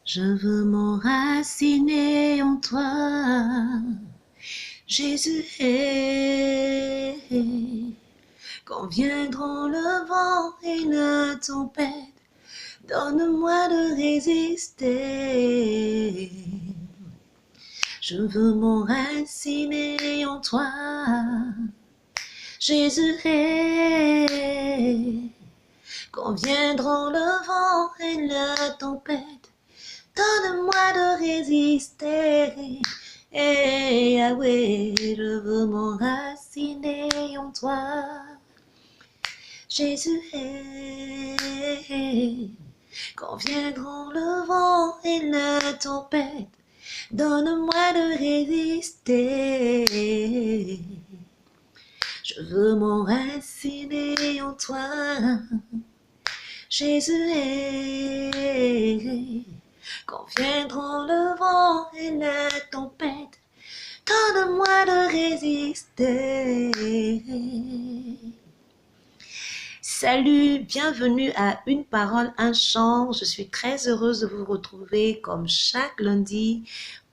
Je veux m'enraciner en toi, Jésus. Quand viendront le vent et la tempête, donne-moi de résister. Je veux m'enraciner en toi, Jésus. Quand viendront le vent et la tempête, donne-moi de résister. Yahweh, je veux m'enraciner en toi, Jésus. Quand viendront le vent et la tempête, donne-moi de résister. Je veux m'enraciner en toi, Jésus. Quand viendront le vent et la tempête, donne-moi de résister. Salut, bienvenue à Une Parole, un chant. Je suis très heureuse de vous retrouver comme chaque lundi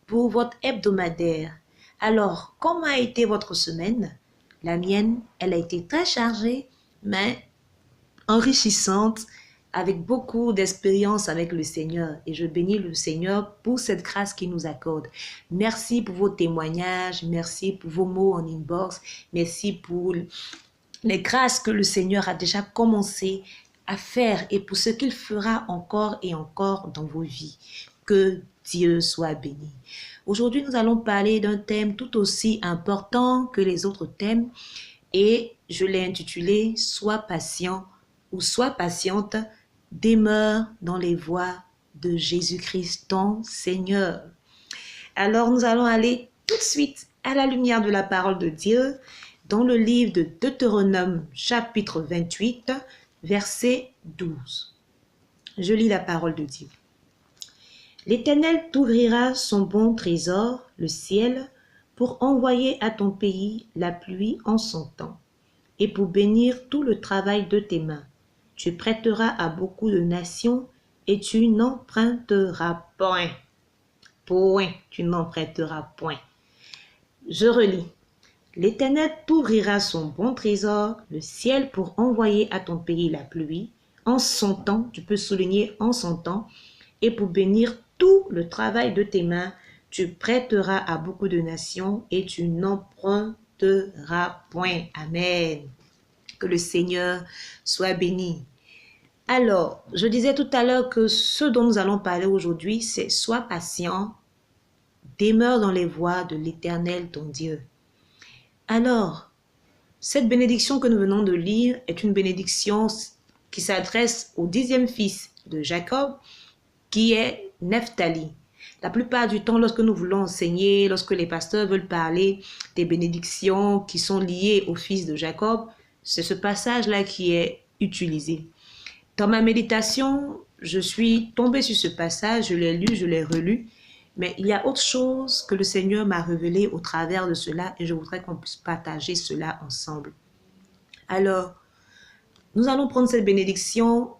pour votre hebdomadaire. Alors, comment a été votre semaine? La mienne, elle a été très chargée, mais enrichissante, avec beaucoup d'expérience avec le Seigneur. Et je bénis le Seigneur pour cette grâce qu'il nous accorde. Merci pour vos témoignages, merci pour vos mots en inbox, merci pour les grâces que le Seigneur a déjà commencé à faire et pour ce qu'il fera encore et encore dans vos vies. Que Dieu soit béni. Aujourd'hui, nous allons parler d'un thème tout aussi important que les autres thèmes et je l'ai intitulé « Sois patient » ou « Sois patiente » demeure dans les voies de Jésus-Christ, ton Seigneur. Alors, nous allons aller tout de suite à la lumière de la parole de Dieu dans le livre de Deutéronome, chapitre 28, verset 12. Je lis la parole de Dieu. L'Éternel t'ouvrira son bon trésor, le ciel, pour envoyer à ton pays la pluie en son temps, et pour bénir tout le travail de tes mains. Tu prêteras à beaucoup de nations, et tu n'emprunteras point. Tu n'emprunteras point. Je relis. L'Éternel t'ouvrira son bon trésor, le ciel, pour envoyer à ton pays la pluie, en son temps, tu peux souligner en son temps, et pour bénir tout le travail de tes mains. Tu prêteras à beaucoup de nations, et tu n'emprunteras point. Amen. Que le Seigneur soit béni. Alors, je disais tout à l'heure que ce dont nous allons parler aujourd'hui, c'est « Sois patient, demeure dans les voies de l'Éternel ton Dieu ». Alors, cette bénédiction que nous venons de lire est une bénédiction qui s'adresse au 10e fils de Jacob, qui est Nephtali. La plupart du temps, lorsque nous voulons enseigner, lorsque les pasteurs veulent parler des bénédictions qui sont liées au fils de Jacob, c'est ce passage-là qui est utilisé. Dans ma méditation, je suis tombée sur ce passage, je l'ai lu, je l'ai relu, mais il y a autre chose que le Seigneur m'a révélé au travers de cela et je voudrais qu'on puisse partager cela ensemble. Alors, nous allons prendre cette bénédiction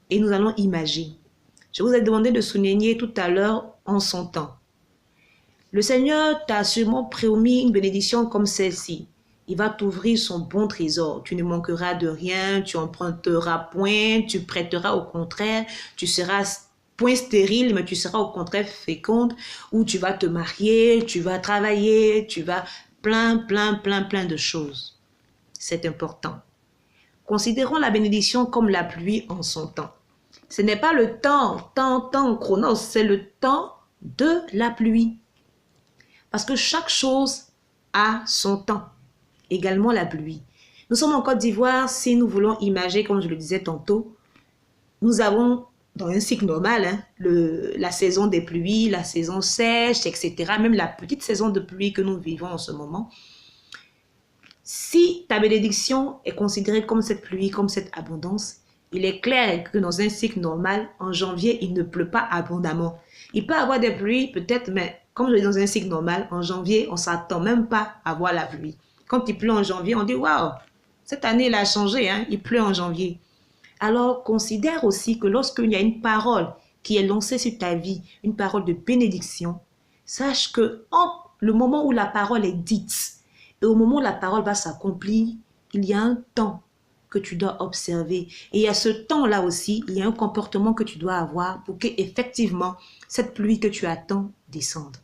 et nous allons imaginer. Je vous ai demandé de souligner tout à l'heure en son temps. Le Seigneur t'a sûrement promis une bénédiction comme celle-ci. Il va t'ouvrir son bon trésor. Tu ne manqueras de rien, tu emprunteras point, tu prêteras au contraire, tu seras point stérile, mais tu seras au contraire féconde, où tu vas te marier, tu vas travailler, tu vas plein de choses. C'est important. Considérons la bénédiction comme la pluie en son temps. Ce n'est pas le temps chronos, c'est le temps de la pluie. Parce que chaque chose a son temps. Également la pluie. Nous sommes en Côte d'Ivoire, si nous voulons imager, comme je le disais tantôt, nous avons dans un cycle normal, la saison des pluies, la saison sèche, etc. Même la petite saison de pluie que nous vivons en ce moment. Si ta bénédiction est considérée comme cette pluie, comme cette abondance, il est clair que dans un cycle normal, en janvier, il ne pleut pas abondamment. Il peut y avoir des pluies, peut-être, mais comme je dis dans un cycle normal, en janvier, on ne s'attend même pas à voir la pluie. Quand il pleut en janvier, on dit « Waouh, cette année, il a changé, hein, il pleut en janvier. » Alors, considère aussi que lorsqu'il y a une parole qui est lancée sur ta vie, une parole de bénédiction, sache que le moment où la parole est dite et au moment où la parole va s'accomplir, il y a un temps que tu dois observer. Et à ce temps-là aussi, il y a un comportement que tu dois avoir pour que effectivement cette pluie que tu attends descende.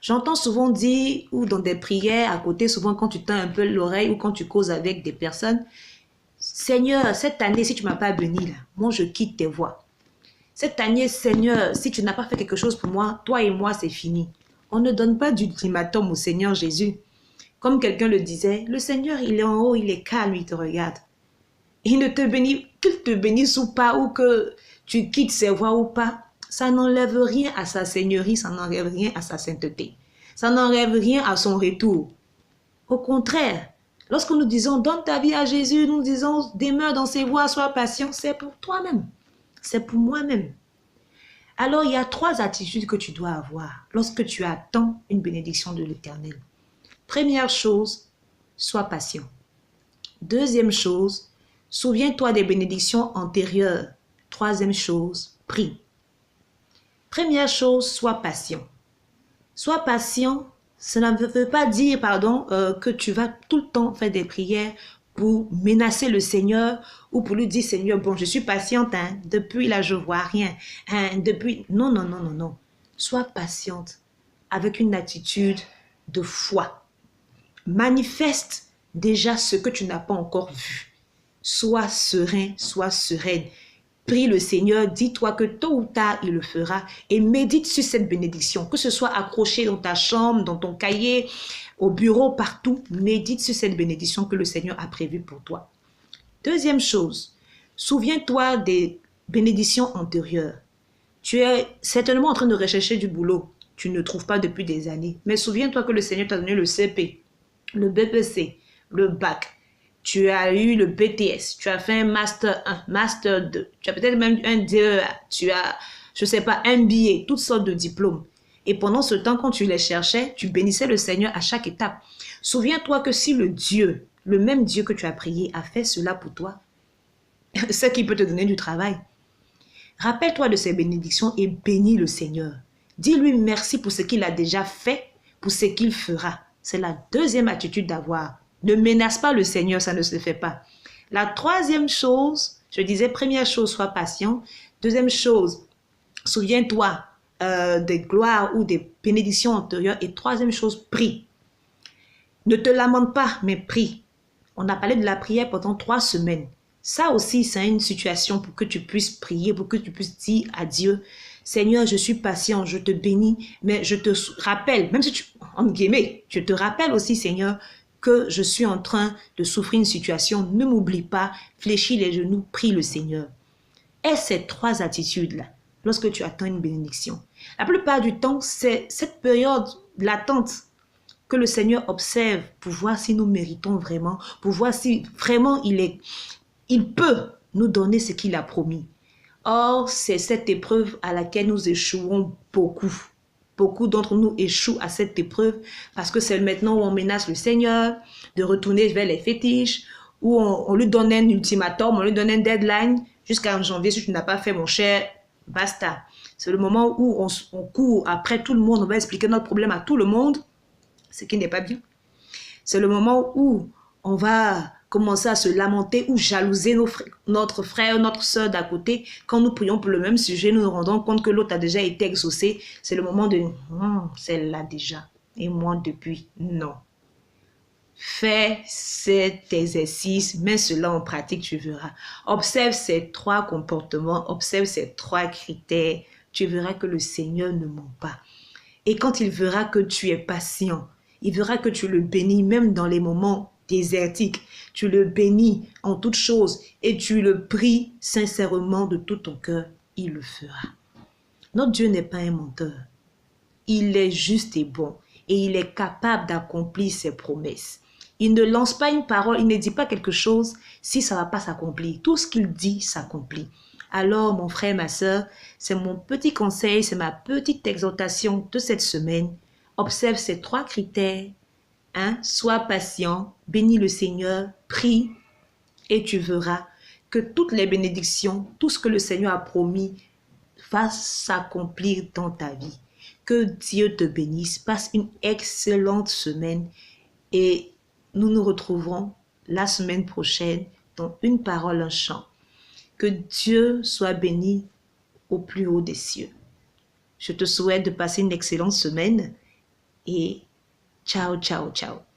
J'entends souvent dire, ou dans des prières à côté, souvent quand tu tends un peu l'oreille ou quand tu causes avec des personnes, Seigneur, cette année, si tu ne m'as pas béni, là, moi je quitte tes voies. Cette année, Seigneur, si tu n'as pas fait quelque chose pour moi, toi et moi, c'est fini. On ne donne pas d'ultimatum au Seigneur Jésus. Comme quelqu'un le disait, le Seigneur, il est en haut, il est calme, il te regarde. Il ne te bénit, qu'il te bénisse ou pas, ou que tu quittes ses voies ou pas, ça n'enlève rien à sa seigneurie, ça n'enlève rien à sa sainteté. Ça n'enlève rien à son retour. Au contraire, lorsque nous disons donne ta vie à Jésus, nous disons demeure dans ses voies, sois patient, c'est pour toi-même. C'est pour moi-même. Alors, il y a 3 attitudes que tu dois avoir lorsque tu attends une bénédiction de l'Éternel. Première chose, sois patient. Deuxième chose, souviens-toi des bénédictions antérieures. Troisième chose, prie. Première chose, sois patient. Sois patient, cela ne veut pas dire, que tu vas tout le temps faire des prières pour menacer le Seigneur ou pour lui dire, Seigneur, bon, je suis patiente, depuis là, je vois rien. Non, non, non, non, non. Sois patiente avec une attitude de foi. Manifeste déjà ce que tu n'as pas encore vu. Sois serein, sois sereine. Prie le Seigneur, dis-toi que tôt ou tard, il le fera et médite sur cette bénédiction. Que ce soit accroché dans ta chambre, dans ton cahier, au bureau, partout, médite sur cette bénédiction que le Seigneur a prévue pour toi. Deuxième chose, souviens-toi des bénédictions antérieures. Tu es certainement en train de rechercher du boulot. Tu ne trouves pas depuis des années. Mais souviens-toi que le Seigneur t'a donné le CP, le BPC, le bac. Tu as eu le BTS, tu as fait un Master 1, Master 2, tu as peut-être même un DEA, tu as, je ne sais pas, un MBA, toutes sortes de diplômes. Et pendant ce temps, quand tu les cherchais, tu bénissais le Seigneur à chaque étape. Souviens-toi que si le même Dieu que tu as prié, a fait cela pour toi, c'est qu'il peut te donner du travail. Rappelle-toi de ces bénédictions et bénis le Seigneur. Dis-lui merci pour ce qu'il a déjà fait, pour ce qu'il fera. C'est la deuxième attitude d'avoir. Ne menace pas le Seigneur, ça ne se fait pas. La troisième chose, je disais, première chose, sois patient. Deuxième chose, souviens-toi des gloires ou des bénédictions antérieures. Et troisième chose, prie. Ne te lamente pas, mais prie. On a parlé de la prière pendant 3 semaines. Ça aussi, c'est une situation pour que tu puisses prier, pour que tu puisses dire à Dieu, Seigneur, je suis patient, je te bénis, mais je te rappelle, même si tu, entre guillemets, je te rappelle aussi, Seigneur, que je suis en train de souffrir une situation, ne m'oublie pas, fléchis les genoux, prie le Seigneur. Et ces 3 attitudes-là, lorsque tu attends une bénédiction, la plupart du temps, c'est cette période d'attente que le Seigneur observe pour voir si nous méritons vraiment, pour voir si vraiment il peut nous donner ce qu'il a promis. Or, c'est cette épreuve à laquelle nous échouons beaucoup. Beaucoup d'entre nous échouent à cette épreuve parce que c'est maintenant où on menace le Seigneur de retourner vers les fétiches, où on lui donne un ultimatum, on lui donne un deadline jusqu'en janvier. Si tu n'as pas fait, mon cher, basta. C'est le moment où on court après tout le monde, on va expliquer notre problème à tout le monde, ce qui n'est pas bien. C'est le moment où on va commencer à se lamenter ou jalouser notre frère, notre soeur d'à côté. Quand nous prions pour le même sujet, nous nous rendons compte que l'autre a déjà été exaucé. C'est le moment de celle-là déjà. Et moi depuis, non. Fais cet exercice, mets cela en pratique, tu verras. Observe ces 3 comportements, observe ces 3 critères. Tu verras que le Seigneur ne ment pas. Et quand il verra que tu es patient, il verra que tu le bénis même dans les moments désertiques. Tu le bénis en toutes choses et tu le pries sincèrement de tout ton cœur. Il le fera. Notre Dieu n'est pas un menteur. Il est juste et bon et il est capable d'accomplir ses promesses. Il ne lance pas une parole, il ne dit pas quelque chose si ça ne va pas s'accomplir. Tout ce qu'il dit s'accomplit. Alors, mon frère, ma soeur, c'est mon petit conseil, c'est ma petite exhortation de cette semaine. Observe ces 3 critères. Sois patient, bénis le Seigneur, prie et tu verras que toutes les bénédictions, tout ce que le Seigneur a promis fasse s'accomplir dans ta vie. Que Dieu te bénisse. Passe une excellente semaine et nous nous retrouverons la semaine prochaine dans une parole, un chant. Que Dieu soit béni au plus haut des cieux. Je te souhaite de passer une excellente semaine et ciao, ciao, ciao.